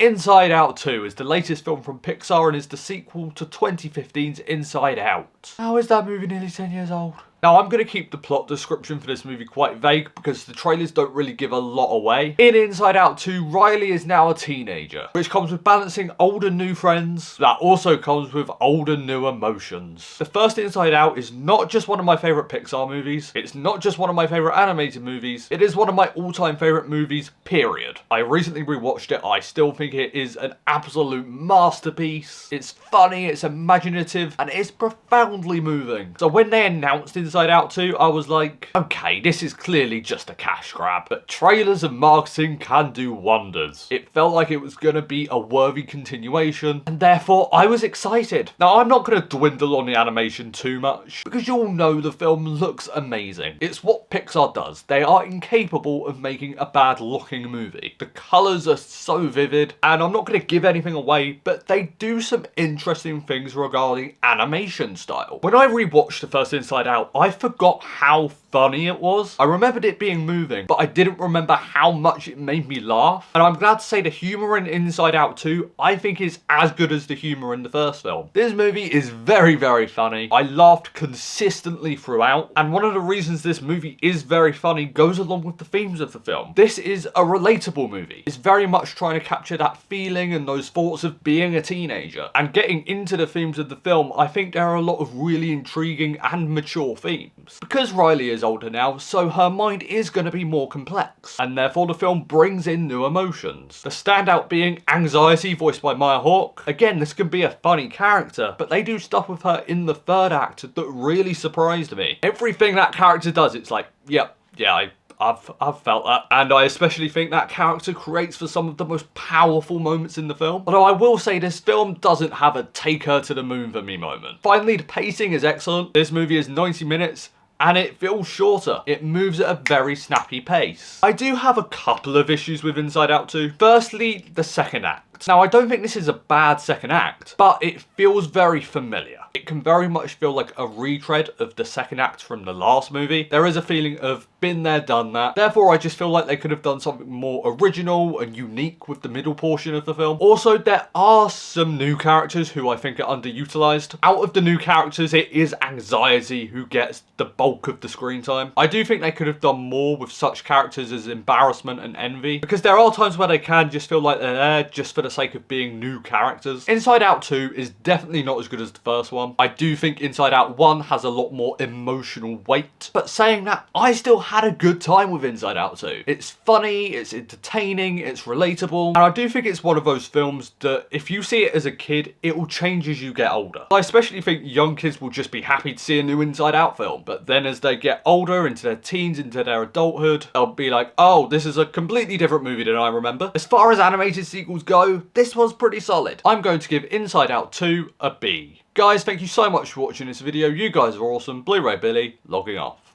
Inside Out 2 is the latest film from Pixar and is the sequel to 2015's Inside Out. How is that movie nearly 10 years old? Now, I'm going to keep the plot description for this movie quite vague because the trailers don't really give a lot away. In Inside Out 2, Riley is now a teenager, which comes with balancing old and new friends. That also comes with old and new emotions. The first Inside Out is not just one of my favourite Pixar movies, it's not just one of my favourite animated movies, it is one of my all-time favourite movies, period. I recently rewatched it, I still think it is an absolute masterpiece. It's funny, it's imaginative, and it's profoundly moving. So when they announced Inside Out 2, I was like, okay, this is clearly just a cash grab, but trailers and marketing can do wonders. It felt like it was going to be a worthy continuation, and therefore I was excited. Now, I'm not going to dwindle on the animation too much, because you all know the film looks amazing. It's what Pixar does. They are incapable of making a bad looking movie. The colours are so vivid, and I'm not going to give anything away, but they do some interesting things regarding animation style. When I rewatched the first Inside Out, I forgot how funny it was. I remembered it being moving, but I didn't remember how much it made me laugh. And I'm glad to say the humour in Inside Out 2, I think is as good as the humour in the first film. This movie is very, very funny. I laughed consistently throughout, and one of the reasons this movie is very funny goes along with the themes of the film. This is a relatable movie. It's very much trying to capture that feeling and those thoughts of being a teenager. And getting into the themes of the film, I think there are a lot of really intriguing and mature themes. Because Riley is older now, so her mind is going to be more complex, and therefore the film brings in new emotions. The standout being Anxiety, voiced by Hawke. Again, this can be a funny character, but they do stuff with her in the third act that really surprised me. Everything that character does, it's like, yep, yeah, I've felt that. And I especially think that character creates for some of the most powerful moments in the film. Although I will say this film doesn't have a take her to the moon for me moment. Finally, the pacing is excellent. This movie is 90 minutes. And it feels shorter. It moves at a very snappy pace. I do have a couple of issues with Inside Out 2. Firstly, the second act. Now, I don't think this is a bad second act, but it feels very familiar. It can very much feel like a retread of the second act from the last movie. There is a feeling of been there, done that. Therefore, I just feel like they could have done something more original and unique with the middle portion of the film. Also, there are some new characters who I think are underutilized. Out of the new characters, it is Anxiety who gets the bulk of the screen time. I do think they could have done more with such characters as Embarrassment and Envy, because there are times where they can just feel like they're there just for the sake of being new characters. Inside Out 2 is definitely not as good as the first one. I do think Inside Out 1 has a lot more emotional weight, but saying that, I still had a good time with Inside Out 2. It's funny, it's entertaining, it's relatable, and I do think it's one of those films that if you see it as a kid, it will change as you get older. I especially think young kids will just be happy to see a new Inside Out film, but then as they get older, into their teens, into their adulthood, they'll be like, oh, this is a completely different movie than I remember. As far as animated sequels go, this was pretty solid. I'm going to give Inside Out 2 a B. Guys, thank you so much for watching this video. You guys are awesome. Blu-ray Billy, logging off.